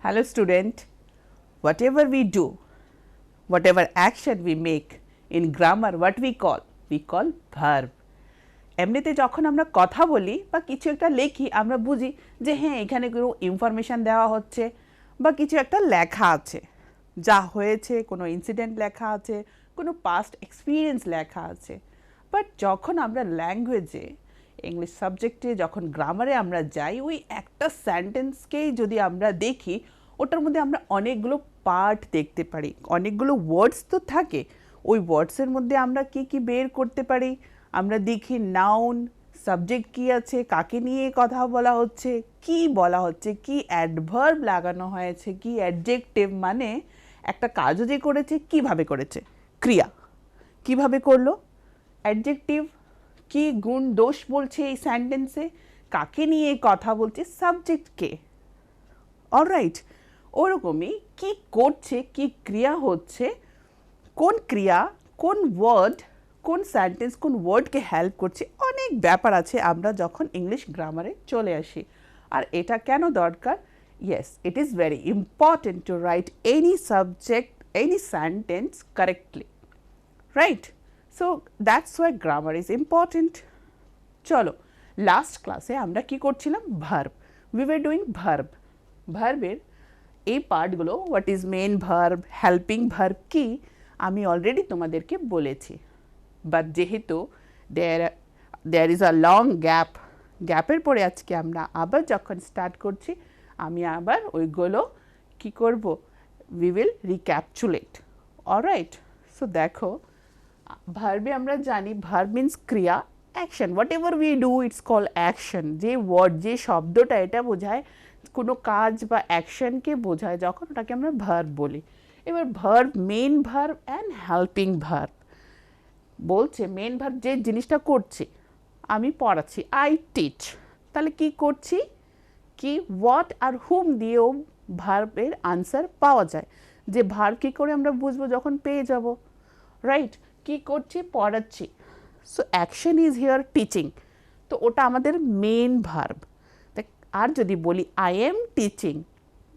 Hello student, whatever we do, whatever action we make in grammar, what we call verb. এমনিতে যখন আমরা কথা বলি বা কিছু একটা লেখি আমরা বুঝি যে হ্যাঁ এখানে কোনো ইনফরমেশান দেওয়া হচ্ছে বা কিছু একটা লেখা আছে, যা হয়েছে কোনো ইনসিডেন্ট লেখা আছে, কোনো পাস্ট এক্সপিরিয়েন্স লেখা আছে। বাট যখন আমরা ল্যাঙ্গুয়েজে ইংলিশ সাবজেক্টে যখন গ্রামারে আমরা যাই, ওই একটা সেন্টেন্সকেই যদি আমরা দেখি, ওটার মধ্যে আমরা অনেকগুলো পার্ট দেখতে পারি, অনেকগুলো ওয়ার্ডস তো থাকে। ওই ওয়ার্ডসের মধ্যে আমরা কি কি বের করতে পারি? আমরা দেখি নাউন, সাবজেক্ট কী আছে, কাকে নিয়ে কথা বলা হচ্ছে, কি বলা হচ্ছে, কি অ্যাডভার্ব লাগানো হয়েছে, কি অ্যাডজেক্টিভ, মানে একটা কাজও যে করেছে কিভাবে করেছে, ক্রিয়া কিভাবে করলো, অ্যাডজেক্টিভ কি গুণ দোষ বলছে এই সেন্টেন্সে, কাকে নিয়ে কথা বলছে, সাবজেক্ট কে। অলরাইট, ওরকমই কি করছে, কি ক্রিয়া হচ্ছে, কোন ক্রিয়া, কোন ওয়ার্ড, কোন সেন্টেন্স কোন ওয়ার্ডকে হেল্প করছে, অনেক ব্যাপার আছে আমরা যখন ইংলিশ গ্রামারে চলে আসি। আর এটা কেন দরকার? Yes, it is very important to write any subject, any sentence correctly, right? So that's why grammar is important. চলো, লাস্ট ক্লাসে আমরা কি করছিলাম? Verb, we were doing verb. ভার্বের এই পার্টগুলো, what is main verb, helping verb কি, আমি অলরেডি তোমাদেরকে বলেছি। বাট যেহেতু দেয়ার ইজ আ লং গ্যাপের পরে আজকে আমরা আবার যখন স্টার্ট করছি, আমি আবার ওইগুলো কি করব, উই উইল রিক্যাপচুলেট। অলরাইট, সো দেখো, ভার্বে আমরা জানি ভার্ব মিন্স ক্রিয়া, action, what ever we do it's call action. যে ওয়ার্ড, যে শব্দটা এটা বোঝায় কোনো কাজ বা অ্যাকশনকে বোঝায়, যখন ওটাকে আমরা ভার্ব বলি। এবার verb, main verb and helping verb. বলছে মেন ভার্ব যে জিনিসটা করছে, আমি পড়াচ্ছি, আই টিচ, তাহলে কি করছি, কি হোয়াট আর হুম দিয়েও ভার্বের আনসার পাওয়া যায়। যে ভার্ব কী করে আমরা বুঝবো, যখন পেয়ে যাব, রাইট? কি করছি, পড়াচ্ছি, so action is here teaching, তো ওটা আমাদের মেন ভার্ব। আর যদি বলি আই এম টিচিং,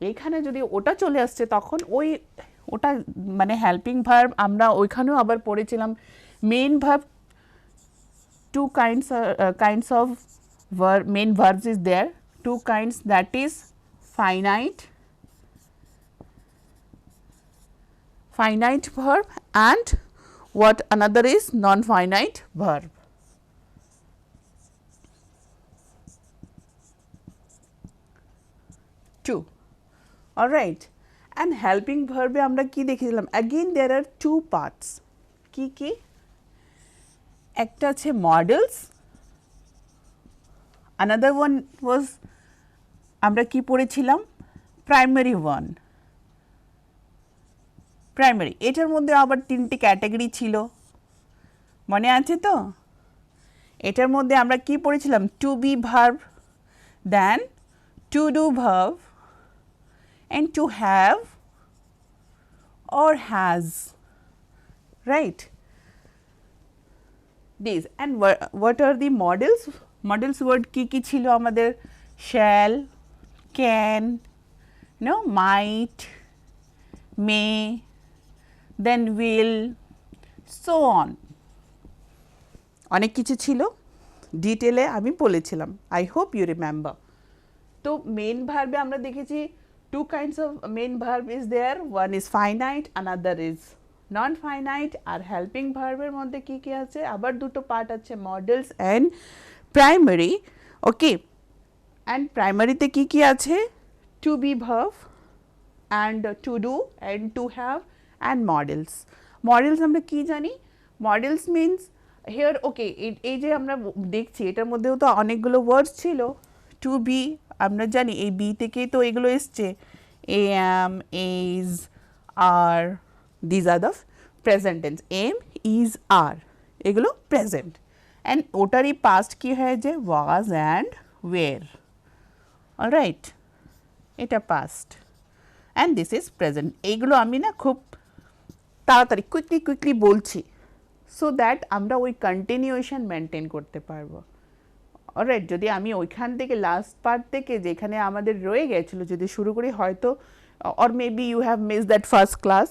এইখানে যদি ওটা চলে আসছে, তখন ওটা মানে হেল্পিং ভার্ব। আমরা ওইখানেও আবার পড়েছিলাম main verb, two kinds of main verbs is there, two kinds, that is finite verb and what another is non-finite verb. Two. All right, and helping verb এ আমরা কি দেখেছিলাম? Again there are two parts. কি কি? একটা আছে models, another one was আমরা কি পড়েছিলাম? Primary one, primary. এটার মধ্যে আবার তিনটি ক্যাটাগরি ছিল, মনে আছে তো? এটার মধ্যে আমরা কি পড়েছিলাম? To be verb, then to do verb, and to have or has, right? These, and what are the models? Models word কি কি ছিল আমাদের? shall, can, no, might, may, then will, so on. অনেক কিছু ছিল, ডিটেলে আমি বলেছিলাম, আই হোপ ইউ রিমেম্বার। তো মেন ভার্বে আমরা দেখেছি two kinds of main verb is there, one is finite, another is non-finite। আর হেল্পিং ভার্বের মধ্যে কি কি আছে? আবার দুটো পার্ট আছে, modals and primary. Okay, and প্রাইমারিতে কি কি আছে? To be verb and to do and to have and modals. Modals আমরা কি জানি? মডেলস মিনস হিয়ার, ওকে, এই যে আমরা দেখছি এটার মধ্যেও তো অনেকগুলো ওয়ার্ডস ছিল। টু বি আমরা জানি এই বি থেকেই তো এগুলো এসছে, am, is, are, these are the present tense, am, is, are, এগুলো প্রেজেন্ট। অ্যান্ড ওটারই পাস্ট কি হয়ে যায়? was and were। অলরাইট, এটা past and this is present. এইগুলো আমি না খুব তাড়াতাড়ি কুইকলি বলছি, সো দ্যাট আমরা ওই কন্টিনিউয়েশন মেনটেন করতে পারবো। অলরাইট, যদি আমি ওইখান থেকে লাস্ট পার্ট থেকে যেখানে আমাদের রয়ে গেছিলো যদি শুরু করি হয়তো or maybe you have missed that first class,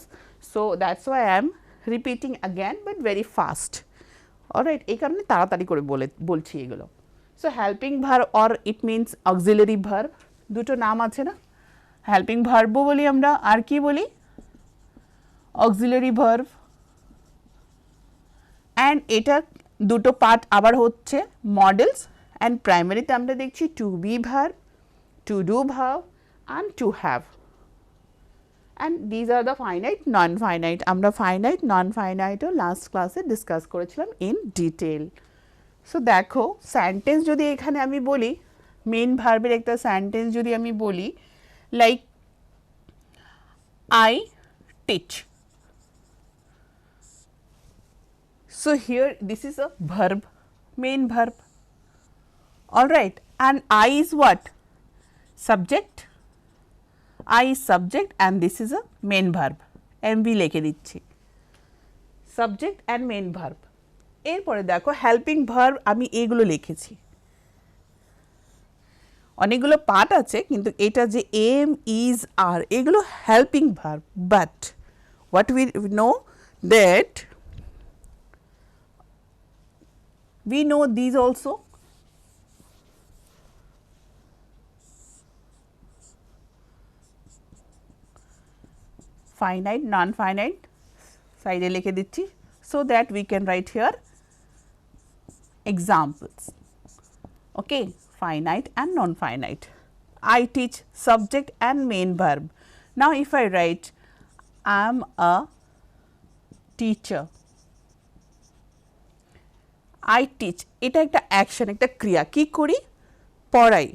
so that's why I am repeating again but very fast. Alright, এই কারণে তাড়াতাড়ি করে বলছি এগুলো। So helping verb or it means auxiliary verb, দুটো নাম আছে না, হেল্পিং ভার্বও বলি আমরা, আর কি বলি, অক্সিলারি ভার্ব। অ্যান্ড এটা দুটো পার্ট আবার হচ্ছে মডেলস অ্যান্ড প্রাইমারিতে আমরা দেখছি to be verb, to do verb and to have. And these are the finite non finite. আমরা ফাইনাইট নন ফাইনাইটও লাস্ট ক্লাসে ডিসকাস করেছিলাম ইন ডিটেল। সো দেখো সেন্টেন্স যদি এখানে আমি বলি, মেন ভার্বের একটা সেন্টেন্স যদি আমি বলি like I teach, so here this is a verb, main verb, all right, and I is what, subject, I is subject and this is a main verb, mv লিখে দিচ্ছি, subject and main verb। এরপরে দেখো helping verb আমি এগুলো লিখেছি, অনেকগুলো part আছে কিন্তু এটা যে এম ইজ আর এগুলো helping verb, but what we know that we know these also, finite non finite side e likhe dicchi so that we can write here examples, okay, finite and non finite। I teach, subject and main verb। now if I write I am a teacher, I teach, এটা একটা action, একটা ক্রিয়া, কি করি, পড়াই,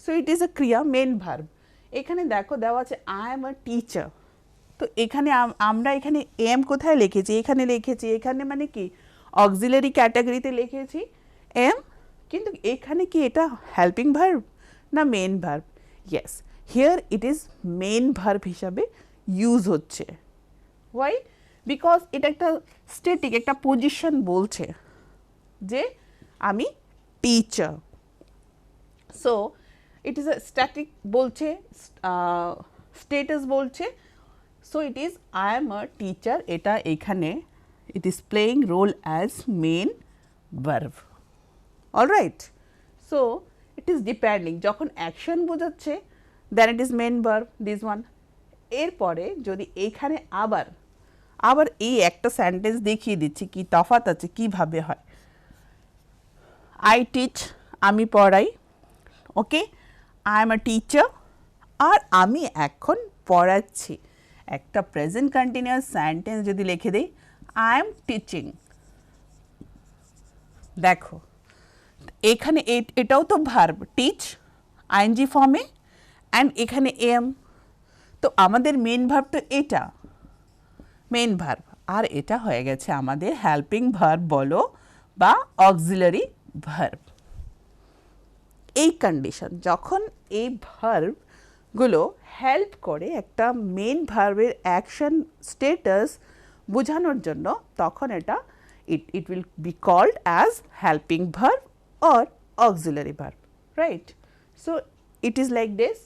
so it is আ ক্রিয়া, main verb. এখানে দেখো দেওয়া আছে আই এম আ টিচার, তো এখানে আমরা এখানে এম কোথায় লিখেছি, এখানে লিখেছি, এখানে মানে কি অক্সিলারি ক্যাটাগরিতে লিখেছি এম, কিন্তু এখানে কি এটা হেল্পিং ভার্ব না main verb, yes here it is main verb হিসাবে ইউজ হচ্ছে। ওয়াই, বিকজ এটা একটা স্ট্যাটিক একটা পজিশন বলছে যে আমি teacher, so it is a static বলছে, স্টেটাস বলছে, so it is I am a teacher, এটা এখানে it is playing role as main verb, alright. So it is depending, যখন অ্যাকশন বোঝাচ্ছে then it is main verb, this one. এরপরে যদি এইখানে আবার এই একটা সেন্টেন্স দেখিয়ে দিচ্ছি কি তফাৎ আছে, কিভাবে হয়। I teach, আমি পড়াই, ওকে, I am a teacher, আর আমি এখন পড়াচ্ছি, একটা প্রেজেন্ট কন্টিনিউয়াস সেন্টেন্স যদি লিখে দিই I am teaching, দেখো এখানে এটাও তো ভার্ব, টিচ আইএনজি ফর্মে অ্যান্ড এখানে এম, তো আমাদের মেন ভার্ব তো এটা মেন ভার্ব, আর এটা হয়ে গেছে আমাদের হেল্পিং ভার্ব বলো বা অক্সিলারি ভার্ব। এই কন্ডিশন যখন এই ভার্বগুলো হেল্প করে একটা মেন ভার্বের অ্যাকশন স্টেটাস বোঝানোর জন্য, তখন এটা it will be called as helping verb or auxiliary verb, right? So it is like this।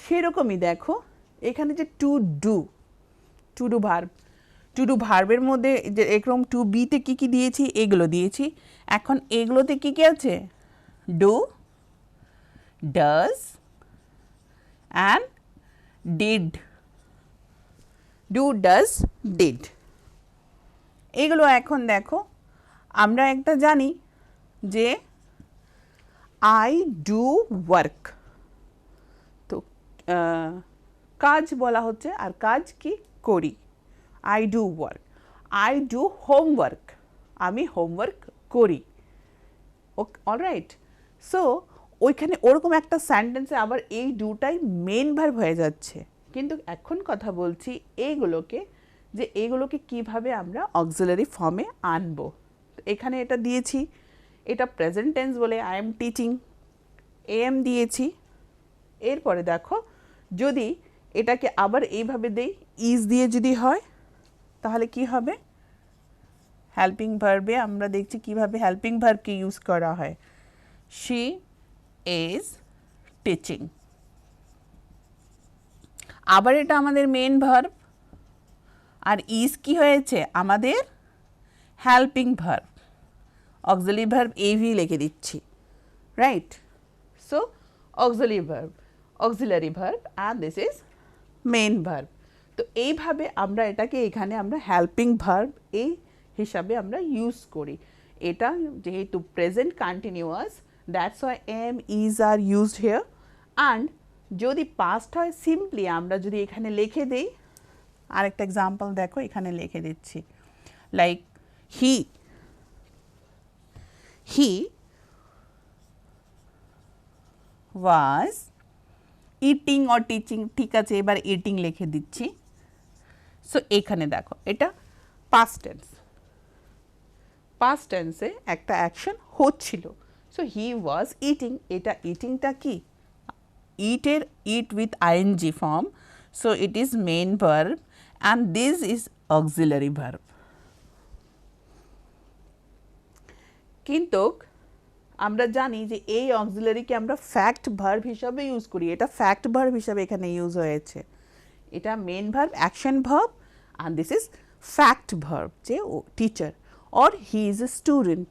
সেরকমই দেখো এখানে যে two do verb, to do ভার্বের মধ্যে যে এরকম টু বিতে কী কী দিয়েছি, এগুলো দিয়েছি, এখন এগুলোতে কী কী আছে, do, does and did, do does did, এগুলো এখন দেখো আমরা একটা জানি যে আই ডু ওয়ার্ক, তো কাজ বলা হচ্ছে আর কাজ কি করি, I do work, I do homework, আমি হোমওয়ার্ক করি, অলরাইট। সো ওইখানে ওরকম একটা সেন্টেন্সে আবার এই দুটাই মেন ভার্ব হয়ে যাচ্ছে, কিন্তু এখন কথা বলছি এইগুলোকে যে এইগুলোকে কিভাবে আমরা অক্সিলারি ফর্মে আনবো। এখানে এটা দিয়েছি, এটা প্রেজেন্ট টেন্স বলে আই এম টিচিং, এম দিয়েছি, এরপরে দেখো যদি এটাকে আবার এইভাবে দেই ইজ দিয়ে যদি হয় তাহলে কি হবে, হেল্পিং ভার্বে আমরা দেখছি কিভাবে হেল্পিং ভার্বকে ইউজ করা হয়। She is teaching. আবার এটা আমাদের মেন ভার্ব, আর ইজ কি হয়েছে আমাদের হেল্পিং ভার্ব। অক্সিলারি ভার্ব এভি লিখে দিচ্ছি, right? So auxiliary verb and this is main verb. তো এইভাবে আমরা এটাকে এখানে আমরা হেল্পিং ভার্ব এই হিসাবে আমরা ইউজ করি। এটা যেহেতু present continuous, that's why am is are used here. And যদি পাস্ট হয় সিম্পলি আমরা যদি এখানে লিখে দিই, আরেকটা এক্সাম্পল দেখো এখানে লিখে দিচ্ছি, like he was eating or teaching, ঠিক আছে এবার ইটিং লিখে দিচ্ছি। সো এখানে দেখো এটা পাস্ট টেন্স, পাস্ট টেন্সে একটা অ্যাকশন হচ্ছিল। সো হি ওয়াজ ইটিং, এটা ইটিংটা কি ইটের eat with ING form, so it is main verb and this is auxiliary verb. কিন্তু আমরা জানি যে এই অক্সিলারিকে আমরা ফ্যাক্ট ভার্ব হিসাবে ইউজ করি, এটা ফ্যাক্ট ভার্ব হিসাবে এখানে ইউজ হয়েছে। এটা main verb, action verb, and this is fact verb, যে ও teacher or he is a student,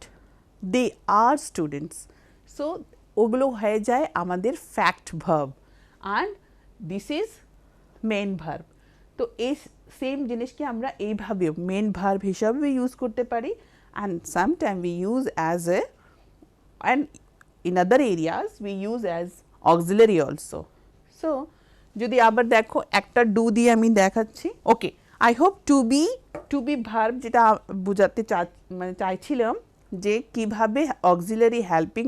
they are students. So ওগুলো হয়ে যায় আমাদের fact verb and this is main verb. তো এই সেম জিনিসকে আমরা এইভাবে মেন ভার্ব হিসাবে ইউজ করতে পারি, and sometime we use as a, and in other areas we use as auxiliary also. So যদি আবার দেখো একটা ডু দিয়ে আমি দেখাচ্ছি। Okay, I hope to be verb যেটা বোঝাতে মানে চাইছিলাম যে কিভাবে অক্সিলারি হেল্পিং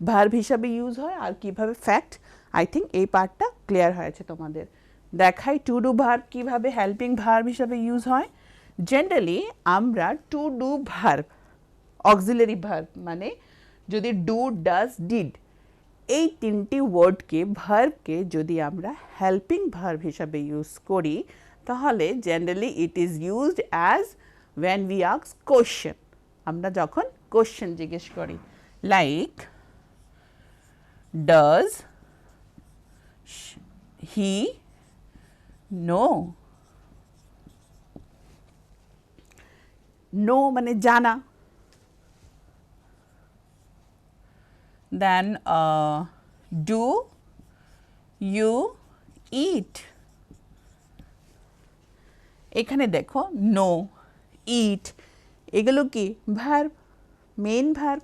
ভার্ব হিসাবে ইউজ হয় আর কিভাবে ফ্যাক্ট, আই থিঙ্ক এই পার্টটা ক্লিয়ার হয়েছে তোমাদের। দেখাই টু ডু ভার্ব কিভাবে হেল্পিং ভার্ব হিসাবে ইউজ হয়। জেনারেলি আমরা two do verb, auxiliary verb মানে যদি ডু, ডাজ, ডিড এই তিনটি ওয়ার্ডকে ভার্বকে যদি আমরা হেল্পিং ভার্ব হিসাবে ইউজ করি তাহলে generally it is used as when we ask question, আমরা যখন কোশ্চেন জিজ্ঞেস করি, like does he know. Know মানে জানা, then do you eat? এখানে দেখো নো, ইট এগুলো কি ভার্ব, মেন ভার্ব।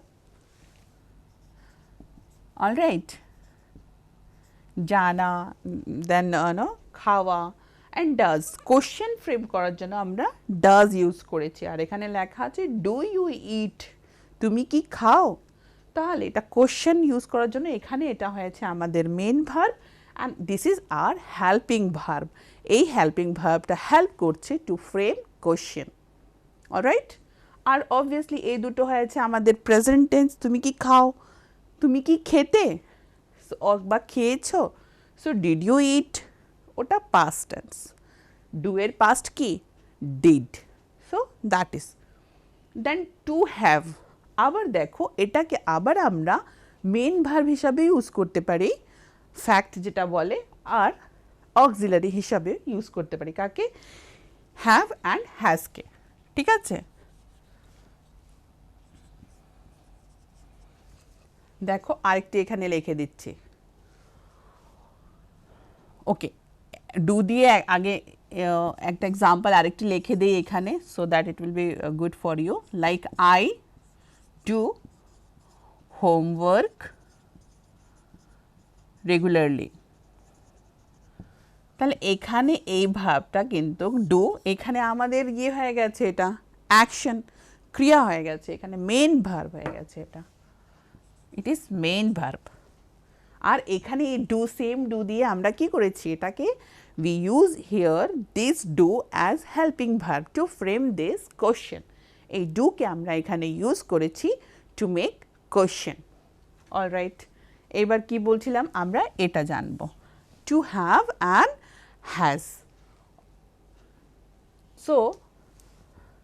অলরাইট, জানা, দেন খাওয়া, অ্যান্ড ডাজ কোশ্চেন ফ্রেম করার জন্য আমরা ডাজ ইউজ করেছি। আর এখানে লেখা আছে ডু ইউ ইট, তুমি কি খাও? তাহলে এটা কোশ্চেন ইউজ করার জন্য এখানে এটা হয়েছে আমাদের main verb and this is our helping verb. এই হেল্পিং ভার্বটা হেল্প করছে টু ফ্রেম কোশ্চেন। অলরাইট, আর অবভিয়াসলি এই দুটো হয়েছে আমাদের প্রেজেন্ট টেন্স, তুমি কি খাও, তুমি কি খেতে বা খেয়েছো। সো ডিড ইউ ইট ওটা পাস্ট টেন্স, ডু এর পাস্ট কি did, so that is. Then to have, আবার দেখো এটাকে আবার আমরা মেন ভার্ব হিসাবে ইউজ করতে পারি, ফ্যাক্ট যেটা বলে, আর অক্সিলারি হিসাবে ইউজ করতে পারি কাকে, হ্যাভ অ্যান্ড হ্যাজকে। ঠিক আছে, দেখো আরেকটি এখানে লিখে দিচ্ছি। ওকে, ডু দিয়ে আগে একটা এক্সাম্পল আরেকটি লিখে দিই এখানে, so that it will be good for you. Like I do homework regularly। তাহলে এখানে এই ভাবটা কিন্তু ডু, এখানে আমাদের ইয়ে হয়ে গেছে, এটা অ্যাকশন ক্রিয়া হয়ে গেছে, এখানে মেন ভার্ব হয়ে গেছে, এটা ইট ইজ মেন ভার্ব। আর এখানে এই ডু, সেম ডু দিয়ে আমরা কি করেছি, এটাকে we use here this do as helping verb to frame this question। এই ডুকে আমরা এখানে ইউজ করেছি টু মেক কোশ্চেন। অলরাইট, এবার কি বলছিলাম, আমরা এটা জানবো, to have and has. So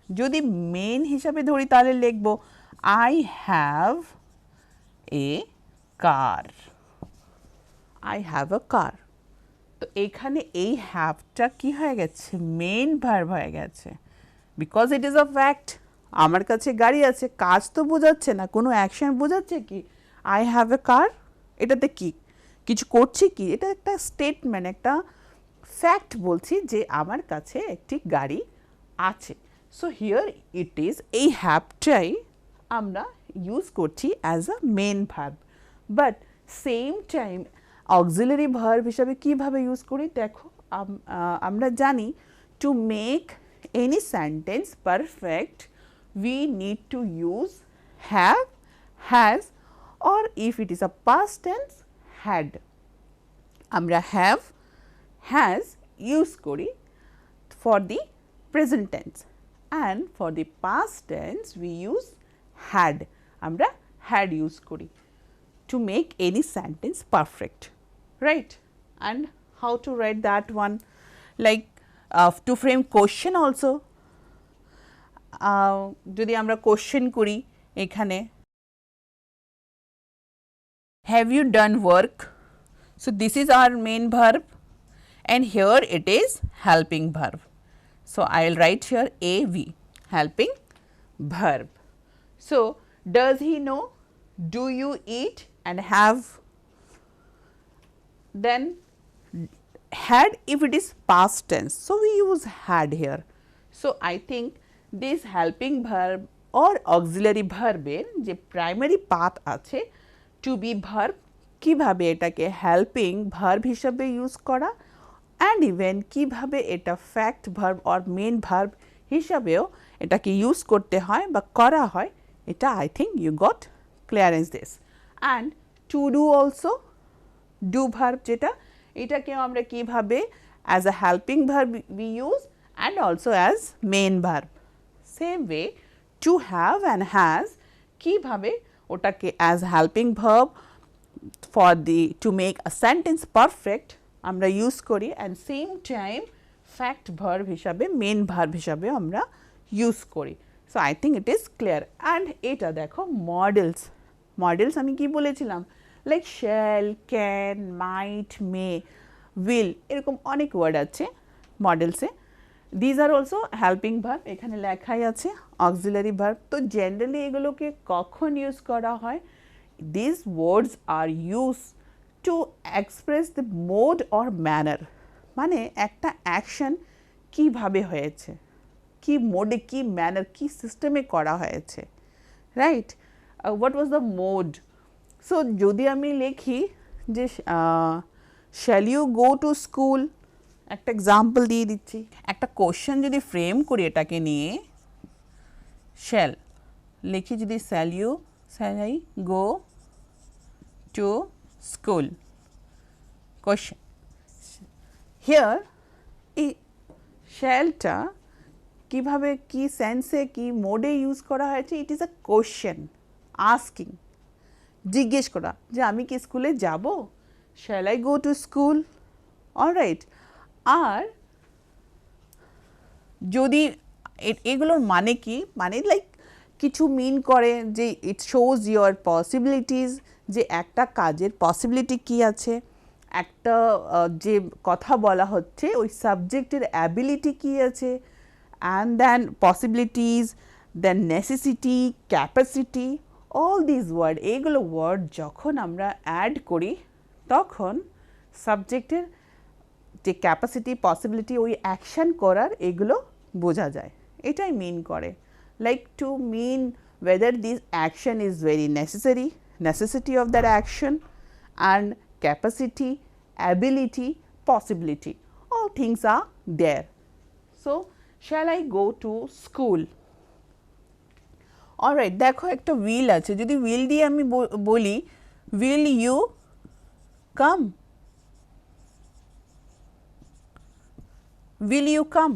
যদি মেন হিসাবে ধরি তাহলে লিখব I have a car, I have a car. তো এখানে এই হ্যাভটা কি হয়ে গেছে, মেন ভার্ব হয়ে গেছে, because it is a fact. আমার কাছে গাড়ি আছে, কাজ তো বোঝাচ্ছে না, কোনো অ্যাকশন বোঝাচ্ছে কি, আই হ্যাভ এ কার, এটাতে কি কিছু করছি কি, এটা একটা স্টেটমেন্ট, একটা ফ্যাক্ট বলছি যে আমার কাছে একটি গাড়ি আছে। সো হিয়ার ইট ইজ, এই হ্যাভটাই আমরা ইউজ করছি as a main verb, but same time auxiliary verb হিসাবে কীভাবে ইউজ করি দেখো, আমরা জানি to make any sentence perfect we need to use have, has, or if it is a past tense had. আমরা have, has use করি for the present tense and for the past tense we use had, আমরা had use করি to make any sentence perfect, right? And how to write that one, like to frame question also, যদি আমরা question করি এখানে, have you done work, so this is our main verb and here it is helping verb, so I will write here AV, helping verb. So does he know, do you eat and have, then had if it is past tense, so we use had here. So I think this helping verb or auxiliary verb এর যে primary path আছে to be verb, কীভাবে এটাকে helping verb হিসাবে use করা and even কীভাবে এটা fact verb or main verb হিসাবেও এটাকে ইউজ করতে হয় বা করা হয়, এটা I think you got clearance this. And to do also, do verb যেটা, এটাকেও আমরা কীভাবে as a helping verb we use and also as main verb. Same way to have and has কীভাবে ওটাকে as helping verb for the to make a sentence perfect আমরা use করি and same time fact verb হিসাবে main verb হিসাবে আমরা use করি। So I think it is clear. And এটা দেখো মডেলস, মডেলস আমি কি বলেছিলাম, like shall, can, might, may, will, এরকম অনেক ওয়ার্ড আছে মডেলসে। These are also helping verb, এখানে লেখাই আছে অক্সিলারি ভার্ব। তো জেনারেলি এগুলোকে কখন ইউজ করা হয়, this words are use to express the mode or manner, মানে একটা অ্যাকশন কীভাবে হয়েছে, কি মোডে, কি ম্যানার, কি সিস্টেমে করা হয়েছে, right? What was the mode. So যদি আমি লিখি যে shall you go to school, একটা এক্সাম্পল দিয়ে দিচ্ছি, একটা কোশ্চেন যদি ফ্রেম করি এটাকে নিয়ে, শ্যাল লিখি যদি shall I go to school, question, here এই শ্যালটা কীভাবে, কি সেন্সে, কি মোডে ইউজ করা হয়েছে, it is a question, asking, জিজ্ঞেস করা যে আমি কি স্কুলে যাব, shall I go to school, alright. আর যদি এগুলোর মানে কি, মানে লাইক কিছু মিন করে যে ইট শোজ ইয়োর পসিবিলিটিস, যে একটা কাজের পসিবিলিটি কি আছে, একটা যে কথা বলা হচ্ছে ওই সাবজেক্টের অ্যাবিলিটি কি আছে, and then possibilities, then necessity, capacity, all this word, এইগুলো ওয়ার্ড যখন আমরা অ্যাড করি তখন সাবজেক্টের যে ক্যাপাসিটি, পসিবিলিটি, ওই অ্যাকশান করার এগুলো বোঝা যায়, এটাই মিন করে। Like to mean whether this action is very necessity of that action, and capacity, ability, possibility, all things are there. So shall I go to school? Alright, দেখো একটা will আছে, যদি উইল দিয়ে আমি বলি will you come, will you come,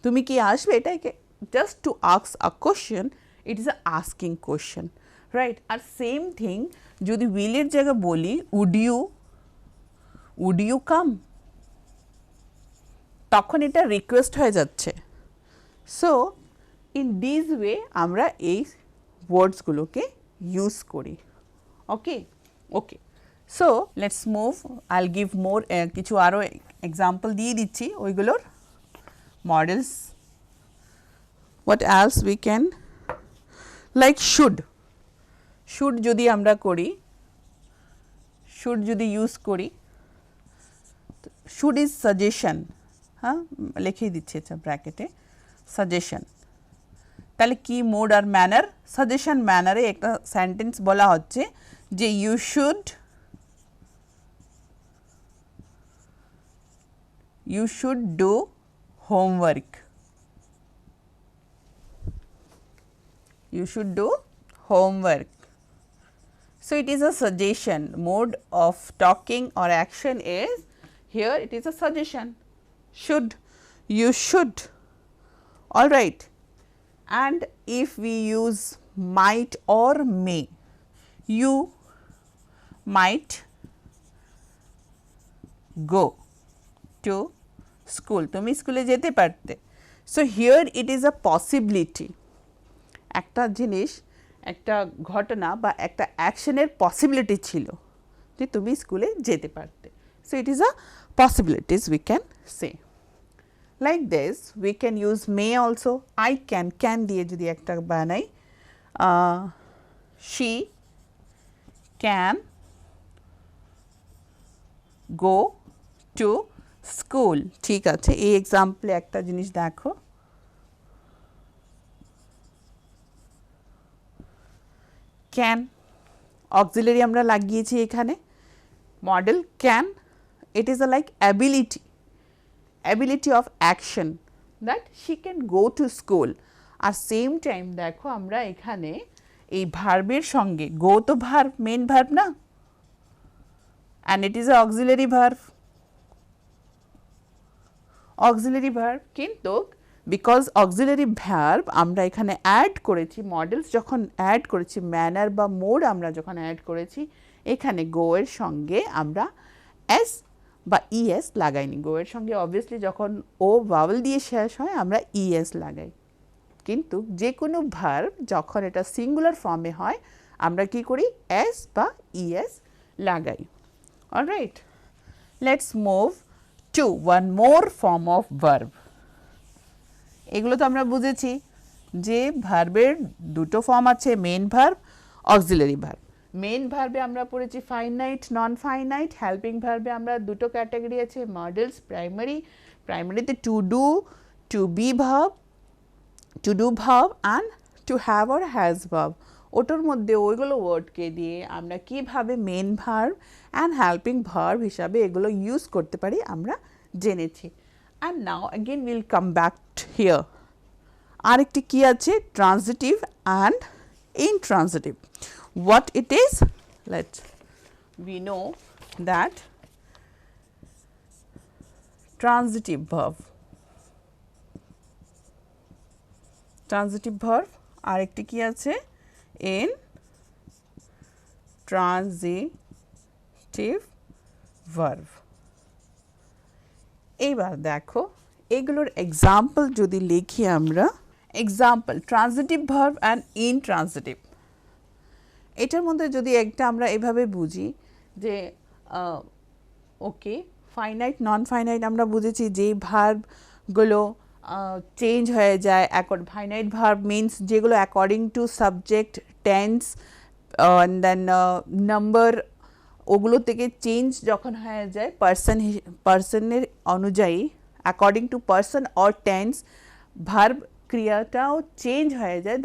তুমি কি আসবে, এটাকে just to ask a question, it is a asking question, right? আর সেম থিং যদি উইলের জায়গায় বলি উড ইউ কাম, তখন এটা রিকোয়েস্ট হয়ে যাচ্ছে, সো ইন দিস ওয়ে আমরা এই ওয়ার্ডসগুলোকে ইউজ করি। Okay okay, so let's move, I will give more, কিছু আরও এক্সাম্পল দিয়ে দিচ্ছি ওইগুলোর modals. What else we can, like should যদি আমরা করি, শুড যদি ইউজ করি, শুড ইজ সাজেশন, হ্যাঁ লিখেই দিচ্ছি এটা ব্র্যাকেটে, সাজেশন। তাহলে কি মোড আর ম্যানার, সাজেশন ম্যানারে একটা সেন্টেন্স বলা হচ্ছে যে you should do homework, you should do homework. So it is a suggestion, mode of talking or action is, here it is a suggestion, should, you should, all right. And if we use might or may, you might go to school, তুমি স্কুলে যেতে পারতে। So here it is a possibility, একটা জিনিস, একটা ঘটনা বা একটা অ্যাকশনের পসিবিলিটি ছিল যে তুমি স্কুলে যেতে পারতে। So it is a possibilities we can say. Like this we can use may also, I can দিয়ে যদি একটা বানাই, she can go to school. ঠিক আছে, এই এক্সাম্পলে একটা জিনিস দেখো, ক্যান অক্সিলারি আমরা লাগিয়েছি এখানে, modal can, it is a like ability of action that she can go to school. আর সেম টাইম দেখো আমরা এখানে এই ভার্বের সঙ্গে, গো তো ভার্ব, মেন ভার্ব না, and it is a auxiliary verb, কিন্তু বিকজ অক্সিলারি ভার্ব আমরা এখানে অ্যাড করেছি, মডেলস যখন অ্যাড করেছি, ম্যানার বা মোড আমরা যখন অ্যাড করেছি, এখানে গো এর সঙ্গে আমরা এস বা ইএস লাগাইনি। গো এর সঙ্গে অবভিয়াসলি যখন ও ভাওয়েল দিয়ে শেষ হয় আমরা ইএস লাগাই, কিন্তু যে কোনো ভার্ব যখন এটা সিঙ্গুলার ফর্মে হয় আমরা কি করি, এস বা ইএস লাগাই। Alright, let's move to one more form of verb. এগুলো তো আমরা বুঝেছি যে ভার্বের দুটো ফর্ম আছে, main verb, auxiliary verb. Main ভার্বে আমরা পড়েছি ফাইনাইট, নন ফাইনাইট। হেল্পিং ভার্বে আমরা দুটো ক্যাটাগরি আছে, মডেলস, প্রাইমারিতে to do, to be verb, to do verb and to have or has verb. ওটার মধ্যে ওইগুলো ওয়ার্ডকে দিয়ে আমরা কিভাবে main verb and helping verb হিসাবে এগুলো ইউজ করতে পারি আমরা জেনেছি। And now again we will come back here. আরেকটি কি আছে, transitive and intransitive. What it is? We know that transitive verb, আরেকটি কি আছে, intransitive verb। এইবার দেখো এগুলোর এক্সাম্পল যদি লিখি আমরা, example transitive verb and intransitive. এটার মধ্যে যদি একটা আমরা এভাবে বুঝি যে ওকে, ফাইনাইট, নন ফাইনাইট আমরা বুঝেছি যে ভার্বগুলো চেঞ্জ হয়ে যায়। ফাইনাইট ভার্ব মিনস যেগুলো according to subject, tense and then number, ওগুলো থেকে চেঞ্জ যখন হয়ে যায় পার্সনের অনুযায়ী, according to person or tense verb ক্রিয়াটাও চেঞ্জ হয়ে যায়,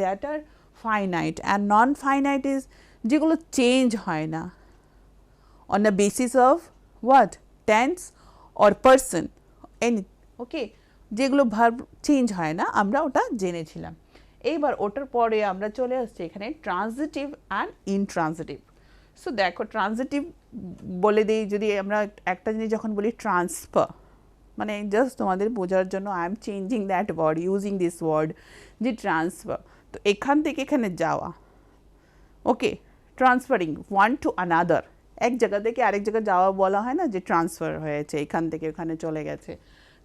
that are finite. And non finite is যেগুলো চেঞ্জ হয় না, on the basis of what, tense or person, any, okay, যেগুলো ভার্ব চেঞ্জ হয় না, আমরা ওটা জেনেছিলাম। এইবার ওটার পরে আমরা চলে আসছি এখানে ট্রানজিটিভ অ্যান্ড ইনট্রানজিটিভ। সো দেখো ট্রানজিটিভ বলে দিই, যদি আমরা একটা জিনিস যখন বলি ট্রান্সফার, মানে জাস্ট তোমাদের বোঝার জন্য I am changing that word, using this word, যে ট্রান্সফার, তো এখান থেকে এখানে যাওয়া, okay, transferring one to another, এক জায়গা থেকে আরেক জায়গায় যাওয়া বলা হয় না, যে ট্রান্সফার হয়েছে, এখান থেকে ওখানে চলে গেছে।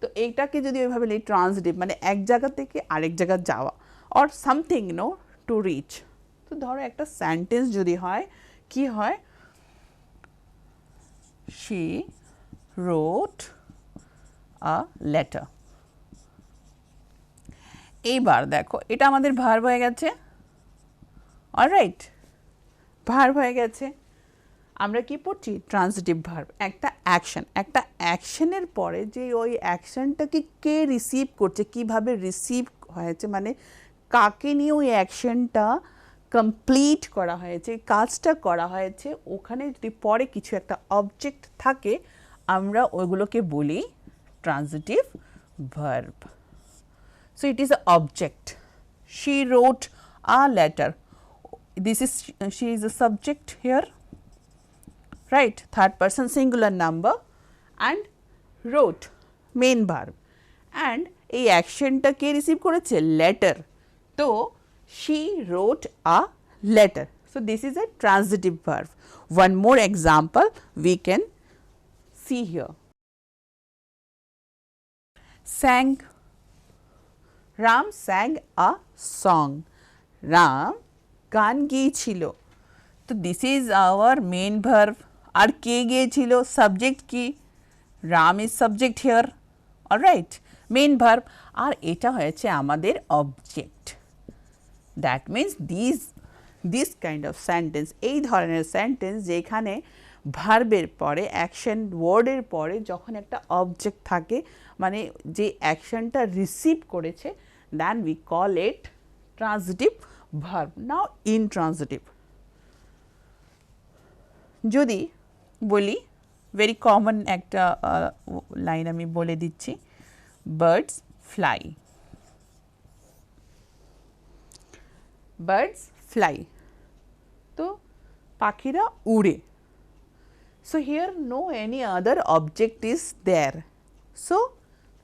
তো এইটাকে যদি ওইভাবে নেই ট্রান্সিটিভ মানে এক জায়গা থেকে আরেক জায়গা যাওয়া or something no to reach. তো ধরো একটা সেন্টেন্স যদি হয় কি হয়, she wrote a letter। এইবার দেখো এটা আমাদের ভার্ব হয়ে গেছে, অলরাইট ভার্ব হয়ে গেছে। আমরা কি পড়ছি ট্রান্সিটিভ ভার্ব, একটা অ্যাকশন, একটা অ্যাকশনের পরে যে ওই অ্যাকশনটাকে কে রিসিভ করছে, কিভাবে রিসিভ হয়েছে, মানে কাকে নিয়ে ওই অ্যাকশনটা কমপ্লিট করা হয়েছে, কাজটা করা হয়েছে, ওখানে যদি পরে কিছু একটা অবজেক্ট থাকে আমরা ওইগুলোকে বলি transitive verb. So it is an object. She wrote a letter. This is she is a subject here, right? Third person singular number and wrote main verb. And এই অ্যাকশনটা কে রিসিভ করেছে, letter. তো she wrote a letter. So this is a transitive verb. One more example we can see here. Sang, Ram sang a song. Ram গান গেয়েছিল। তো this is our main verb. আর কে গেয়েছিল, subject কি, Ram is subject here, alright main verb. আর এটা হয়েছে আমাদের object. That means this kind of sentence, এই ধরনের সেন্টেন্স যেখানে ভার্বের পরে অ্যাকশন ওয়ার্ডের পরে যখন একটা অবজেক্ট থাকে, মানে যে অ্যাকশনটা রিসিভ করেছে, then we call it transitive verb. Now intransitive যদি বলি, ভেরি কমন একটা লাইন আমি বলে দিচ্ছি, বার্ডস ফ্লাই। বার্ডস ফ্লাই, তো পাখিরা উড়ে। So here no any other object is there. So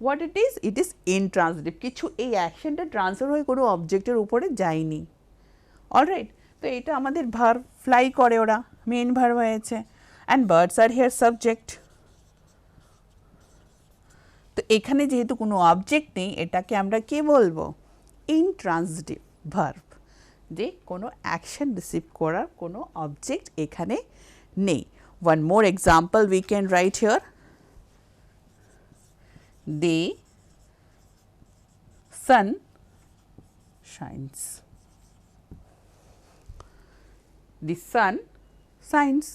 what it is? It is intransitive. কিছু এই অ্যাকশনটা ট্রান্সফার হয়ে কোনো অবজেক্টের উপরে যায়নি, অলরাইট। তো এটা আমাদের ভার্ব, ফ্লাই করে ওরা, মেন ভার্ব হয়েছে। And birds R here subject. তো এখানে যেহেতু কোনো অবজেক্ট নেই, এটাকে আমরা কি বলবো, ইনট্রান্সিটিভ ভার্ব, যে কোনো অ্যাকশন রিসিভ করার কোনো অবজেক্ট এখানে নেই। One more example we can write here. The sun shines. The sun shines.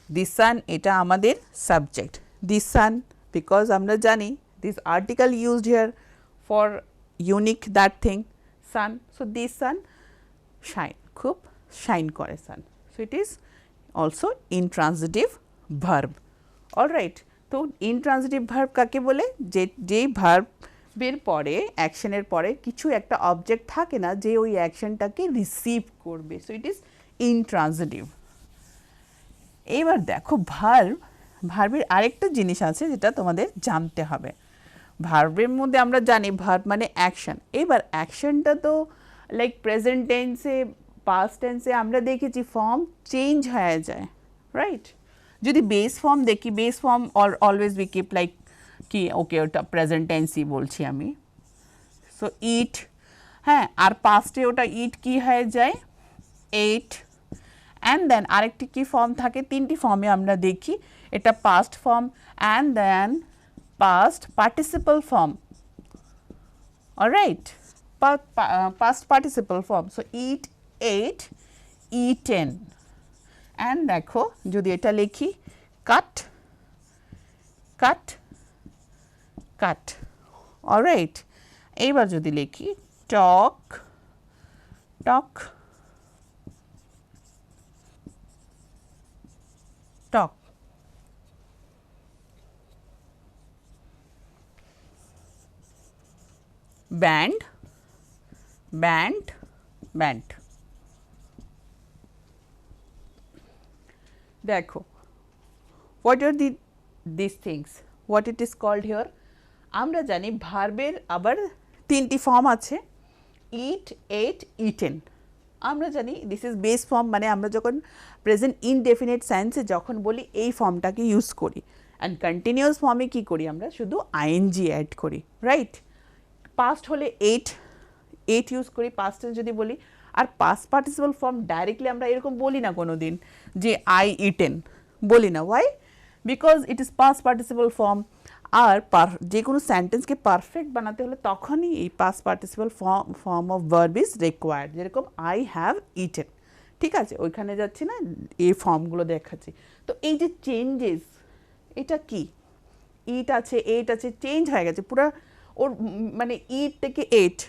The sun এটা আমাদের subject. The sun, because আমরা জানি this article used here for unique that thing, sun. So the sun shine, খুব shine করে sun. So it is also intransitive verb, alright. তো intransitive verb কাকে বলে, যে ভার্বের পরে অ্যাকশনের পরে কিছু একটা অবজেক্ট থাকে না যে ওই অ্যাকশনটাকে রিসিভ করবে, সো ইট ইজ ইনট্রান্সিটিভ। এবার দেখো ভার্বের আরেকটা জিনিস আছে যেটা তোমাদের জানতে হবে। ভার্বের মধ্যে আমরা জানি ভার্ব মানে অ্যাকশন। এবার অ্যাকশনটা তো লাইক প্রেজেন্ট টেন্সে, পাস্ট টেন্সে আমরা দেখেছি ফর্ম চেঞ্জ হয়ে যায়, রাইট। যদি বেস ফর্ম দেখি, base form always we keep like কি, ওকে ওটা প্রেজেন্ট টেন্সই বলছি আমি, সো ইট, হ্যাঁ। আর পাস্টে ওটা ইট কি হয়ে যায়, এইট। অ্যান্ড দেন আরেকটি কি ফর্ম থাকে, তিনটি ফর্মে আমরা দেখি, এটা past form and then past participle form, alright, past participle form. So eat, ate, eaten. And দেখো যদি এটা লিখি, cut, cut, cut, alright. এইবার যদি লিখি talk, talk, talk. Band, band, band. দেখো what are these things, what it is called here? আমরা জানি ভার্বের আবার তিনটি ফর্ম আছে, ইট, এট, ইটেন। আমরা জানি দিস ইজ বেস ফর্ম, মানে আমরা যখন প্রেজেন্ট ইনডেফিনিট সেন্সে যখন বলি এই ফর্মটাকে ইউজ করি। অ্যান্ড কন্টিনিউয়াস ফর্মে কী করি আমরা শুধু আইএনজি অ্যাড করি, রাইট? পাস্ট হলে এইট ইউজ করি পাস্ট টেন্স যদি বলি। আর পাস্ট পার্টিসিপল ফর্ম ডাইরেক্টলি আমরা এরকম বলি না কোনো দিন যে আই ইটেন, বলি না। Why? Because it is past participle form. আর যে কোনো সেন্টেন্সকে পারফেক্ট বানাতে হলে তখনই এই past participle form of verb is required. যেরকম আই হ্যাভ ইটেন, ঠিক আছে? ওইখানে যাচ্ছি না, এই ফর্মগুলো দেখাচ্ছি। তো এই যে চেঞ্জেস, এটা কি? ইট আছে, এইট আছে, চেঞ্জ হয়ে গেছে পুরো। ওর মানে ইট থেকে এইট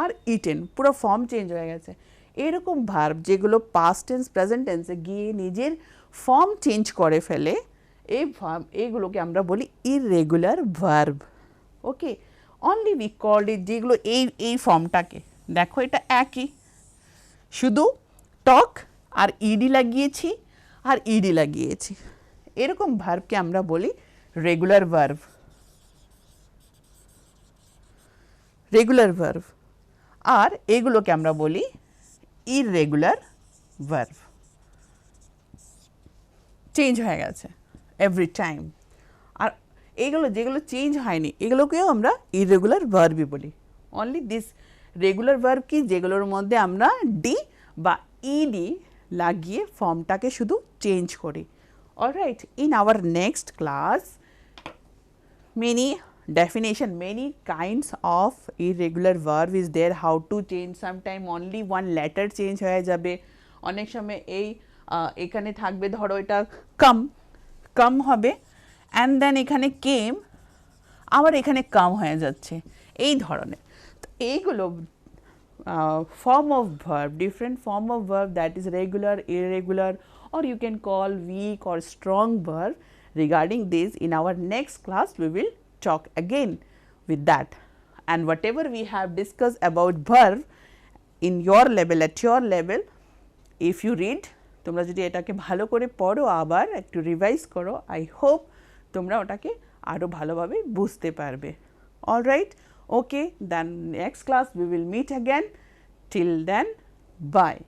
আর ইটেন পুরো ফর্ম চেঞ্জ হয়ে গেছে। এরকম ভার্ব যেগুলো পাস্ট টেন্স প্রেজেন্ট টেন্সে গিয়ে নিজের ফর্ম চেঞ্জ করে ফেলে, এইগুলোকে আমরা বলি irregular verb. Okay, only we called it, যেগুলো এই ফর্মটাকে দেখো, এটা একই, শুধু টক আর ইডি লাগিয়েছি আর ইডি লাগিয়েছি। এরকম ভার্বকে আমরা বলি রেগুলার ভার্ব। Regular verb. আর এগুলোকে আমরা বলি ইররেগুলার ভার্ব। চেঞ্জ হয়ে গেছে এভরি টাইম। আর এগুলো যেগুলো চেঞ্জ হয়নি এগুলোকেও আমরা ইররেগুলার ভার্বই বলি। অনলি দিস রেগুলার ভার্ব কি, যেগুলোর মধ্যে আমরা ডি বা ইডি লাগিয়ে ফর্মটাকে শুধু চেঞ্জ করি। Alright, in our next class many definition, many kinds of irregular verb is there, how to change, sometime only one letter change হয়ে যাবে, অনেক সময় এখানে থাকবে ধরো এটা কাম হবে অ্যান্ড দেন এখানে কেম, আবার এখানে কাম হয়ে যাচ্ছে, এই ধরনের। তো এইগুলো form of verb, different form of verb, that is regular, irregular, or you can call weak or strong verb. Regarding this, in our next class we will talk again with that, and whatever we have discussed about verb in your level, at your level, if you read, তোমরা যদি এটাকে ভালো করে পড়ো, আবার একটু revise করো, I hope তোমরা ওটাকে আরো ভালোভাবে বুঝতে পারবে। All right, okay, then next class we will meet again. Till then, bye.